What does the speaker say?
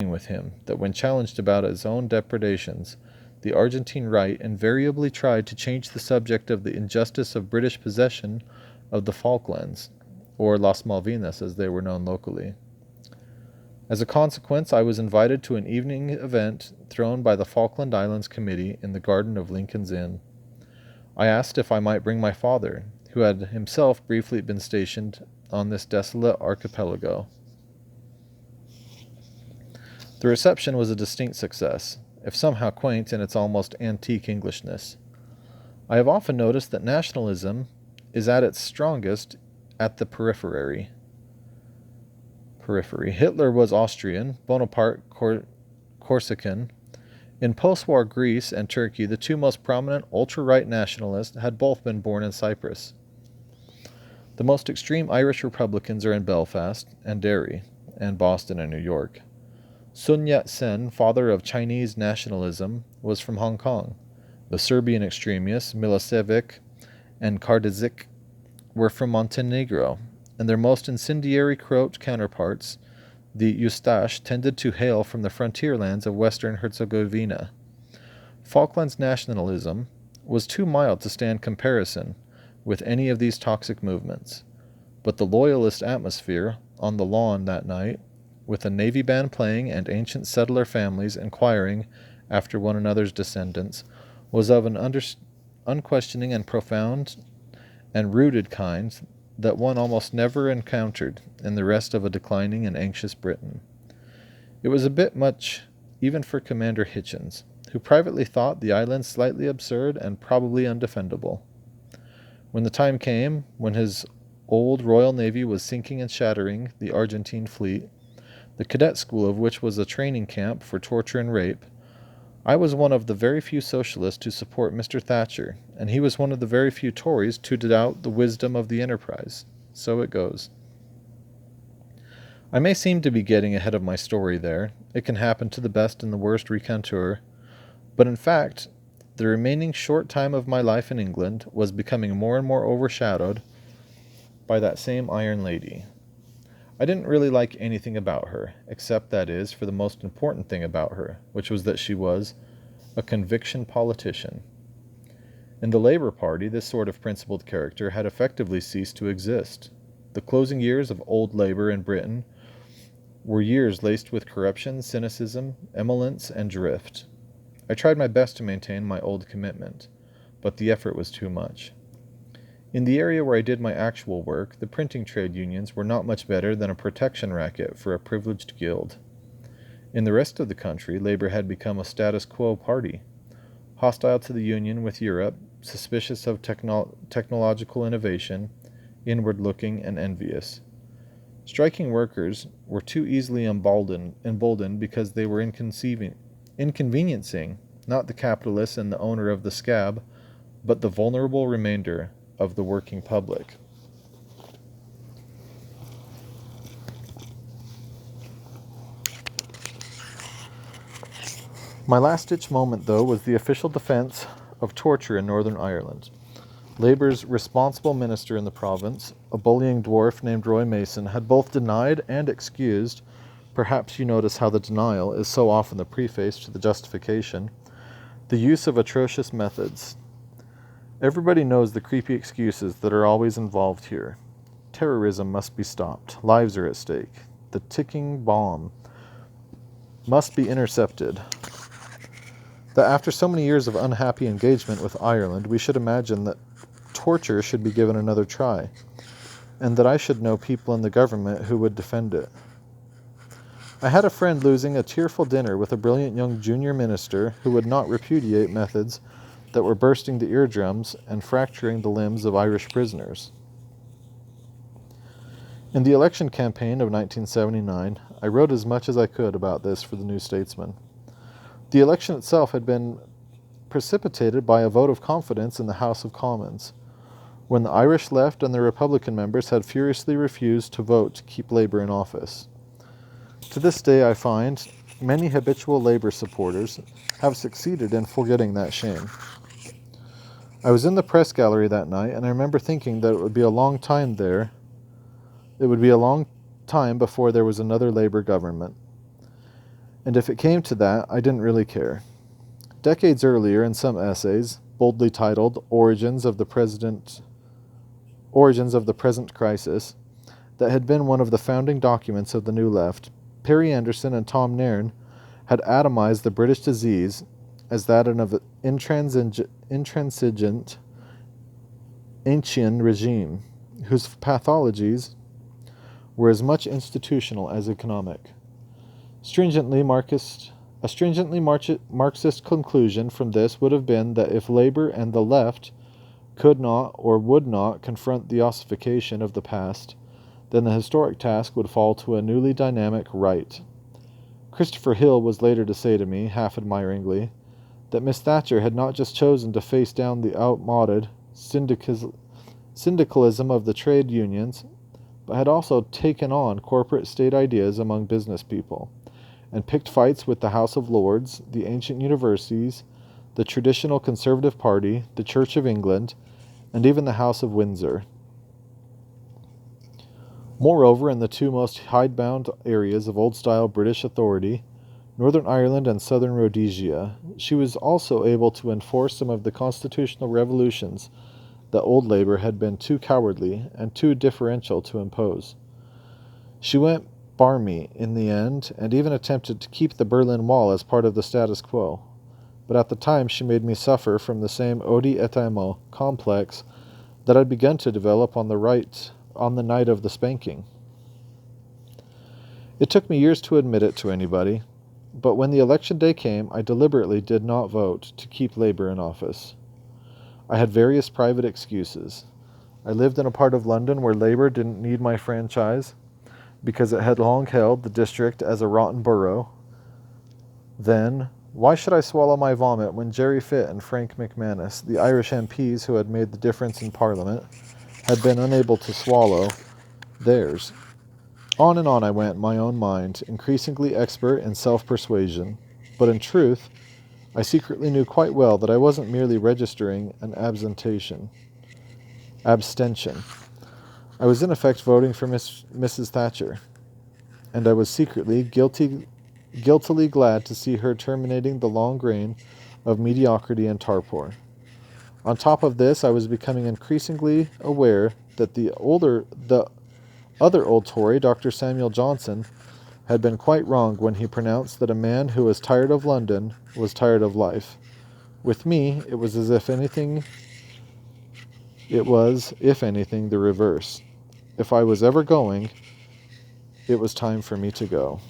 with him that when challenged about his own depredations, the Argentine right invariably tried to change the subject of the injustice of British possession of the Falklands, or Las Malvinas as they were known locally. As a consequence, I was invited to an evening event thrown by the Falkland Islands Committee in the garden of Lincoln's Inn. I asked if I might bring my father, who had himself briefly been stationed on this desolate archipelago. The reception was a distinct success, if somehow quaint in its almost antique Englishness. I have often noticed that nationalism is at its strongest at the periphery. Hitler was Austrian, Bonaparte Corsican. In post-war Greece and Turkey, the two most prominent ultra-right nationalists had both been born in Cyprus. The most extreme Irish Republicans are in Belfast and Derry, and Boston and New York. Sun Yat-sen, father of Chinese nationalism, was from Hong Kong. The Serbian extremists, Milosevic and Karadzic, were from Montenegro, and their most incendiary corrupt counterparts, the Ustash, tended to hail from the frontier lands of Western Herzegovina. Falklands nationalism was too mild to stand comparison with any of these toxic movements, but the loyalist atmosphere on the lawn that night, with a navy band playing and ancient settler families inquiring after one another's descendants, was of an unquestioning and profound and rooted kind that one almost never encountered in the rest of a declining and anxious Britain. It was a bit much even for Commander Hitchens, who privately thought the island slightly absurd and probably undefendable. When the time came, when his old Royal Navy was sinking and shattering the Argentine fleet, the cadet school of which was a training camp for torture and rape, I was one of the very few socialists to support Mr. Thatcher, and he was one of the very few Tories to doubt the wisdom of the enterprise. So it goes. I may seem to be getting ahead of my story there. It can happen to the best and the worst raconteur. But in fact, the remaining short time of my life in England was becoming more and more overshadowed by that same Iron Lady. I didn't really like anything about her, except, that is, for the most important thing about her, which was that she was a conviction politician. In the Labour Party, this sort of principled character had effectively ceased to exist. The closing years of old Labour in Britain were years laced with corruption, cynicism, emolence, and drift. I tried my best to maintain my old commitment, but the effort was too much. In the area where I did my actual work, the printing trade unions were not much better than a protection racket for a privileged guild. In the rest of the country, Labour had become a status quo party, hostile to the union with Europe, suspicious of technological innovation, inward-looking, and envious. Striking workers were too easily emboldened because they were inconveniencing not the capitalist and the owner of the scab, but the vulnerable remainder of the working public. My last-ditch moment, though, was the official defense of torture in Northern Ireland. Labour's responsible minister in the province, a bullying dwarf named Roy Mason, had both denied and excused, perhaps you notice how the denial is so often the preface to the justification, the use of atrocious methods. Everybody knows the creepy excuses that are always involved here. Terrorism must be stopped. Lives are at stake. The ticking bomb must be intercepted. That after so many years of unhappy engagement with Ireland, we should imagine that torture should be given another try, and that I should know people in the government who would defend it. I had a friend losing a tearful dinner with a brilliant young junior minister who would not repudiate methods that were bursting the eardrums and fracturing the limbs of Irish prisoners. In the election campaign of 1979, I wrote as much as I could about this for the New Statesman. The election itself had been precipitated by a vote of confidence in the House of Commons, when the Irish left and the Republican members had furiously refused to vote to keep Labour in office. To this day, I find many habitual Labour supporters have succeeded in forgetting that shame. I was in the press gallery that night, and I remember thinking that it would be a long time before there was another Labour government. and if it came to that, I didn't really care. Decades earlier, in some essays, boldly titled Origins of the Present Crisis, that had been one of the founding documents of the New Left, Perry Anderson and Tom Nairn had atomized the British disease as that of an intransigent ancient regime, whose pathologies were as much institutional as economic. A stringently Marxist conclusion from this would have been that if Labour and the left could not or would not confront the ossification of the past, then the historic task would fall to a newly dynamic right. Christopher Hill was later to say to me, half admiringly, that Miss Thatcher had not just chosen to face down the outmoded syndicalism of the trade unions, but had also taken on corporate state ideas among business people, and picked fights with the House of Lords, the ancient universities, the traditional Conservative Party, the Church of England, and even the House of Windsor. Moreover, in the two most hidebound areas of old-style British authority, Northern Ireland and Southern Rhodesia, she was also able to enforce some of the constitutional revolutions that old Labour had been too cowardly and too differential to impose. She went barmy in the end, and even attempted to keep the Berlin Wall as part of the status quo. But at the time she made me suffer from the same odi et amo complex that I'd begun to develop on the night of the spanking. It took me years to admit it to anybody, but when the election day came, I deliberately did not vote to keep Labour in office. I had various private excuses. I lived in a part of London where Labour didn't need my franchise, because it had long held the district as a rotten borough. Then, why should I swallow my vomit when Jerry Fitt and Frank McManus, the Irish MPs who had made the difference in Parliament, had been unable to swallow theirs? On and on I went in my own mind, increasingly expert in self-persuasion, but in truth, I secretly knew quite well that I wasn't merely registering an abstention. I was in effect voting for Mrs. Thatcher, and I was secretly, guiltily glad to see her terminating the long reign of mediocrity and torpor. On top of this, I was becoming increasingly aware that the other old Tory, Dr. Samuel Johnson, had been quite wrong when he pronounced that a man who was tired of London was tired of life. With me, it was if anything, the reverse. If I was ever going, it was time for me to go.